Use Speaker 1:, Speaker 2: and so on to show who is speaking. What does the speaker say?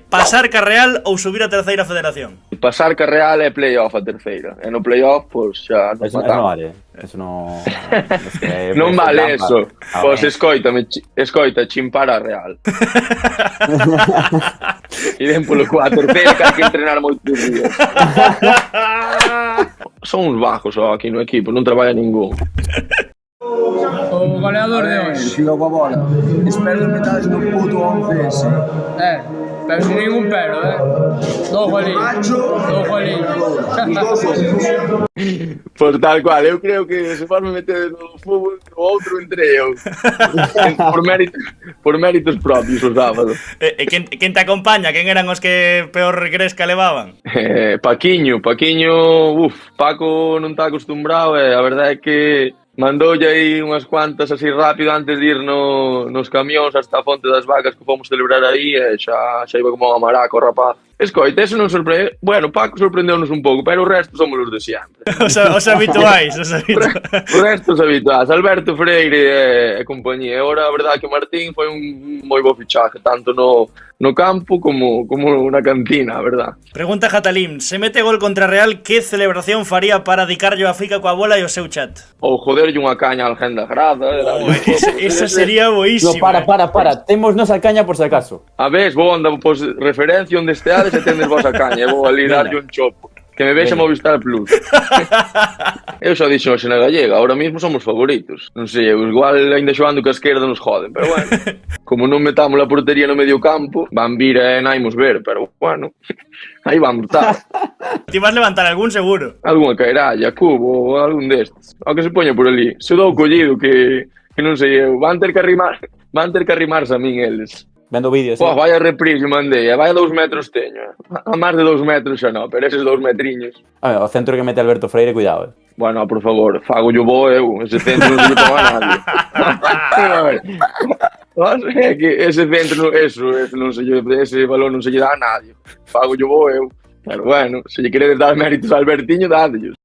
Speaker 1: pasar ca Real ou subir a terceira federación?
Speaker 2: Pasar ca Real é playoff a terceira. E no playoff, pois xa nos
Speaker 3: Eso
Speaker 2: matamos.
Speaker 3: non vale. Eso non...
Speaker 2: Non vale eso. Pois escoita, chimpar a Real. Irem polo coa terceira que hai que entrenar moitos días. Son uns bajos aquí no equipo, non traballa ningún.
Speaker 4: O goleador de hoxe.
Speaker 5: Sigo coa bola. Espero que metades no puto 11 ese.
Speaker 4: Pero sin ningún pero, Dos golinhos.
Speaker 2: Pois tal cual, eu creo que se forme meter no fútbol o outro entre eu. Por méritos propios o sábado.
Speaker 1: E quen te acompaña? Quen eran os que peor gresca levaban?
Speaker 2: Paquiño, Paco non está acostumbrado e a verdade é que mandoulle aí unhas cuantas así rápido antes de ir nos camións hasta a Fonte das Vacas que fomos celebrar aí e xa iba como a maraco o rapaz. Escoita, eso non sorprende. Bueno, Paco sorprendeu-nos un pouco, pero o resto somos os de sempre.
Speaker 1: Os habituais,
Speaker 2: O resto os habituais. Alberto Freire e compañía. E agora, a verdade que Martín foi un moi bo fichaje, tanto no campo como na cantina, a verdade.
Speaker 1: Pregunta Jatalín, se mete gol contra Real, que celebración faría para dedicarlle a Fica coa bola e o seu chat?
Speaker 2: Ou joderlle unha caña a alguén da grada.
Speaker 1: Esa sería boísima.
Speaker 3: No, para. Temos nos a caña por si acaso.
Speaker 2: A ves, vou andar pois referencia onde esteades e tendes vos a caña. E vou ali darlle un chopo. Que me vexa Movistar Plus. Eu xa dixo hoxe na gallega, ahora mismo somos favoritos. Non sei, igual ainda xogando que a esquerda nos joden, pero bueno. Como non metamos a portería no medio campo, van vir e naimos ver, pero bueno. Aí vamos estar.
Speaker 1: Ti vas levantar algún seguro.
Speaker 2: Alguna caeralla, cubo ou algún destes. Ao que se poña por ali. Se dou collido que non sei eu, van ter que arrimarse a min eles.
Speaker 3: Vendo vídeos.
Speaker 2: Vaya reprise mandei, vaya 2 metros teño. A máis de 2 metros xa non, pero eses 2 metriños.
Speaker 3: O centro que mete Alberto Freire, cuidado.
Speaker 2: Bueno, por favor, fago yo bo eu. Ese centro non se lle ponga a nadie. É que ese centro, ese balón non se lle dá a nadie. Fago yo bo eu. Pero bueno, se lle queredes dar méritos a Albertiño, dádollos.